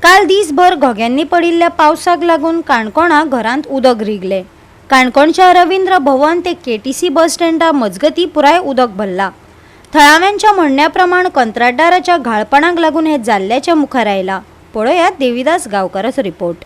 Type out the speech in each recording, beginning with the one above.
काल दिसभर घोग्यांनी पडिल्ल्या पावसाक लागून काणकोणा घरांत उदक रिगले। काणकोणच्या रवींद्र भवन ते केटीसी बस स्टँडा मजगती पुराय उदक भरला। थळाव्यांच्या म्हणण्याप्रमाण कंत्राटदाराच्या घाळपणाक लागून हे जाल्ल्याच्या मुखार आयला। पळयात देविदास गांवकाराचो रिपोर्ट।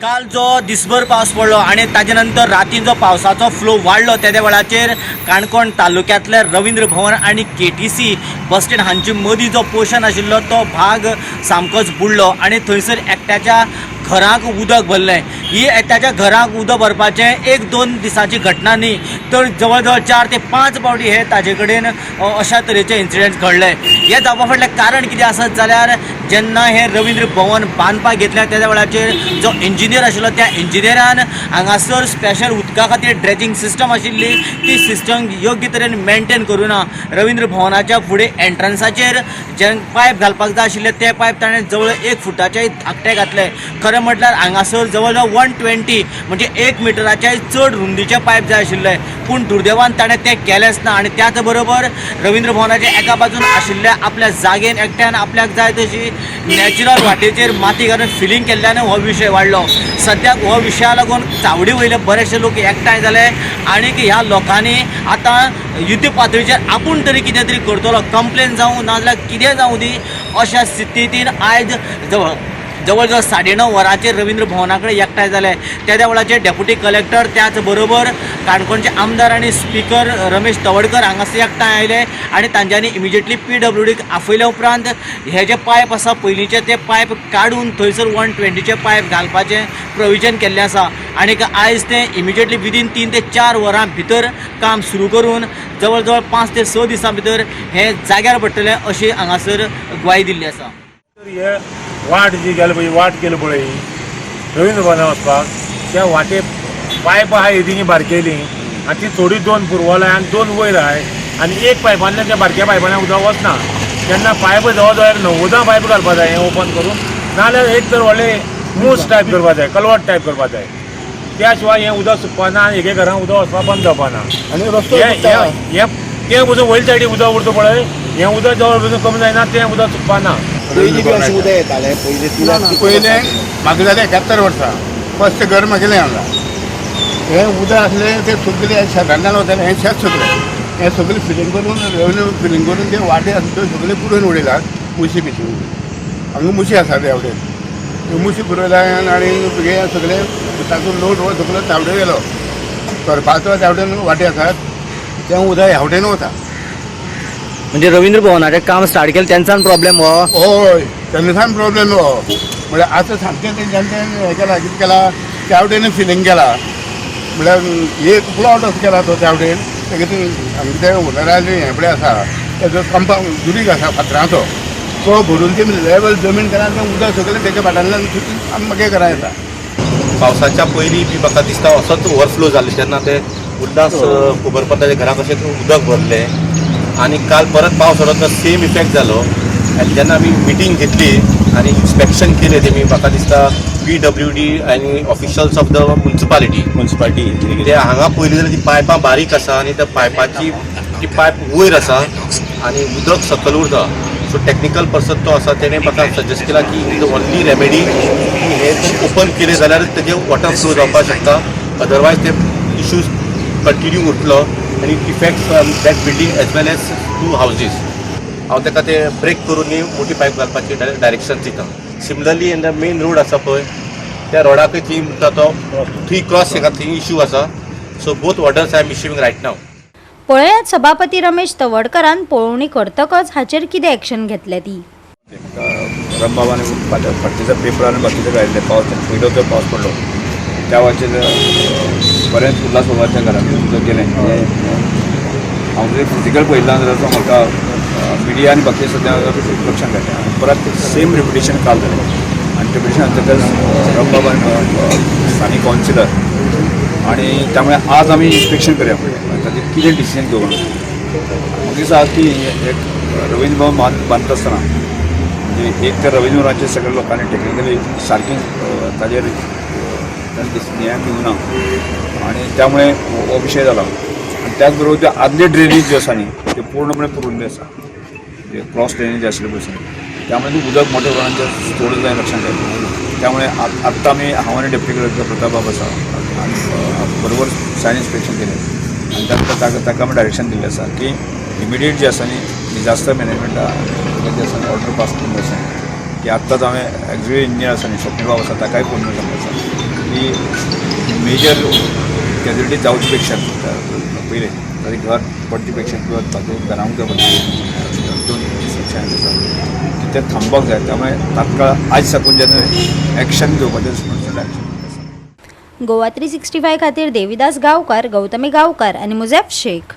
काल जो दिसभर पावस पडलो आणि ताजे नंतर राती जो पावसाचो फ्लो वाढलो त्या वेळाचेर काणकोण तालुक्यांतले रवींद्र भवन आणि केटीसी बस स्टँड हांचे मदीं जो पोर्शन आशिल्लो तो भाग सामकोच बुडलो आणि थंयसर एकट्याच्या घराक उदक भरलें। ही एकट्याच्या घराक उदक भरपाचें एक दोन दिसांची घटना न्ही, तर जवळ जवळ 4 ते 5 फावटी हे ताजे कडेन अशा तरेचे इन्सिडेंट घडले। हे जावपा फाटलें कारण कितें आसत जाल्यार जेन्ना हे रवींद्र भवन बांदपाक घेतल्या त्या वेळाचेर जो इंजिनियर आशिल्लो त्या इंजिनियरान हांगासर स्पेशल उदका खातीर ड्रेजिंग सिस्टम आशिल्ली ती सिस्टम योग्य तरेन मेंटेन करुना। रवींद्र भवनाच्या फुडें एंट्रन्साचेर जे पायप घालपाक जाय आशिल्ले ते पायप ताणें जवळ 1 फुटाचे धाकटे घातले। खरें म्हटल्यार हांगासर जवळ जवळ 120 म्हणजे 1 मिटराचे चड रुंदीचे पायप जाय आशिल्ले, पूण दुर्दैवान ताणें तें केलेंच ना। आणि त्याच बरोबर रवींद्र भवनाच्या एका बाजून आशिल्ल्या आपल्या जागेन एकट्यान आपल्याक जाय तशी नॅचरल वाटेचेर माती घालून फिलिंग केल्ल्यान हो विशय वाडलो। सद्याक हो विशया लागून चावडी वयले बरेचशे लोक एकठांय जाले आणि ह्या लोकांनी आतां युद्ध पातळीचेर आपूण तरी कितें तरी करतलो, कंप्लेन जावं नाजाल्यार कितें जावं दी अशा स्थितीन आयज जवळ जवळ 9:30 वरांचेर रवींद्र भवना कडेन एकठांय जाले। त्या वेळाचेर डेप्युटी कलेक्टर त्याच बरोबर काणकोणचे आमदार आणि स्पीकर रमेश तवडकर हांगासर एकठांय आयले आणि तांच्यांनी इमिजिएटली PWDक आपयल्या उपरांत हे जे पायप आसा पयलींचे ते पायप काडून थंयसर 120चे पायप घालपाचें प्रोविजन केल्लें आसा। आणि आयज ते इमिजिएटली विदीन 3 ते 4 वरां भितर काम सुरू करून जवळ जवळ 5 ते 6 दिसां भितर हे जाग्यार पडटलें अशी हांगासर ग्वाही दिल्ली आसा। वाट जी गेले पळय वाट केली पळय रवींद्र भवना वचपाक त्या वाटे पायप आहा येदींनी बारकेली आनी ती थोडी 2 पुरवल आनी 2 वयर आहाय आनी एक पायपांतल्यान त्या बारक्या पायपांतल्यान उदक वचना। तेन्ना पायप जवळ जवळ 90 पायप घालपा जाय हें ओपन करून, नाजाल्यार एक तर व्हडले मूस टायप करपा जाय, कलवट टायप करपा जाय। त्या शिवाय हें उदक सुकपाना आनी एके घरान उदक वचपाक बंद जावपाना। आनी रस्तो तें उदक वयर सायडीक उदक उरता पळय हें उदक जवळ पसून कमी जायना, तें उदक सुकपाना। पयले म्हाका जालें 71 वर्सां फस्ट घर म्हागेलें हांगा। हें उदक आसलें तें सगळें शेतांतल्यान वतालें, हें शेत सगळें फिलिंग करून रेवन्यू फिलिंग करून ते वाटे आसा त्यो सगळे पुरोवन उडयल्यात मुशी बिशी। हांगा मुशी आसा ते आवडेन मुशी पुरयल्यात आनी हे सगळे तातूंत लोड हो सगळो तावडे गेलो। करपाचो तावडेन वाटे आसात तें उदक ह्यावटेन वता। म्हणजे रवींद्र भवनाचें काम स्टार्ट केलें तेन्सान प्रॉब्लेम हो? हय तेन्नासान प्रॉब्लेम हो। म्हळ्यार आतां सामकें तेंच्यान हें केलां, कितें केलां त्या वटेन फिलिंग केलां। म्हळ्यार एक प्लॉट असो केला तो त्या वटेन आमचे ते उदराचे हें पळय आसा तेजो कंपाउंड दुरीक आसा फातराचो तो भरून ती लेवल जमीन केला तें उदक सगळें तेच्या फाटल्यान सुटून म्हागे घरा येता। पावसाच्या पयलीं बी म्हाका दिसता असोच ओवरफ्लो जाले तेन्ना ते उल्हास खबरपत्राच्या घरा कशें उदक भरलें आणि काल परत पावस पडत सेम इफेक्ट जालो। आनी जेन्ना आमी मिटींग घेतली आनी इन्स्पेक्शन केलें तेमी म्हाका दिसता PWD आनी ऑफिशल्स ऑफ द म्युन्सिपालिटी ते हांगा पयलीं जाल्यार ती पायपां बारीक आसा आनी त्या पायपाची ती पायप वयर आसा आनी उदक सकयल उरता। सो टॅक्निकल पर्सन तो आसा तेणें म्हाका सजेस्ट केला की द ओन्ली रेमेडी हे ओपन केले जाल्यार तेजे वॉटर फ्लो जावपाक शकता, अदरवायज ते इश्यूज कंटिन्यू उरतलो आनी it affects that building as well as 2 हावजीस। हांव ताका ते ब्रेक करून मोठी पायप घालपाची डायरेक्शन दिता। Similarly in the main road आसा पळय त्या रोडाकय थंय म्हणटा तो 3 क्रॉस थंय इश्यू आसा। So both warders I am issuing right now. पळयात सभापती रमेश तवडकरान पळोवणी करतकच हाचेर कितें एक्शन घेतले ती। रमबाबान फाटीच्या पेपरान बाकीचे घायल्ले पावस पयलो जो पावस पडलो त्या वाचेर बरेंच उल्हास बाबाच्या घरांत उदक गेलें। हांव जर फिजिकल पळयलां जाल्यार तो म्हाका मिडिया आनी बाकी सद्या लक्षांत घातलें। परत सेम रिपिटेशन काल जालें आनी रिपिटेशन जातकच रमबाबान स्थानीक कावन्सिलर आणि त्यामुळे आज आम्ही इन्स्पेक्शन करूया ताजेर कितें डिसिजन घेवं। म्हाका दिसता की एक रवींद्र भवन बांदता आसतना म्हणजे एक तर रवींद्र भवनाचे सगळ्या लोकांनी टेक्निकली सारकी ताजेर न्याय दिवना आणि त्यामुळे हो विशय जाला। आणि त्याचबरोबर ते आदले ड्रेनेज जे आसा न्ही ते पूर्णपणे पुरोल्ले आसा, क्रॉस ड्रेनेज आशिल्ले पळय त्यामुळे ती उदक मोठ्या प्रमाणात सोडत जाय लक्षात येतं. त्यामुळे आत्ता आम्ही हांव आनी डेप्युटी कलेक्टर प्रताप बाब आसा आणि बरोबर सायन इन्स्पेक्शन केलें आणि ताका आमी डायरेक्शन दिल्लें आसा की इमिडिएट जे आसा न्ही डिजास्टर मॅनेजमेंटा जे आसा ऑर्डर पास करून आसा की आत्ताच हांवें एक्झिक्युटीव इंजिनियर आसा न्ही स्वप्नील बाब आसा ताकाय फोन करून सांगता आसा की मेजर कॅज्युलिटी जावचे पेक्षा पयलें तरी घर पडचे पेक्षा किंवा तातूंत घरांक दोन सेक्शन आसा ते थांबपाक जाय. त्यामुळे तात्काळ आज साकून जेन्ना एक्शन घेवपाचें डायरेक्शन. गोवा 365 खातीर देविदास गांवकार, गौतमी गांवकार आनी मुझेफ शेख.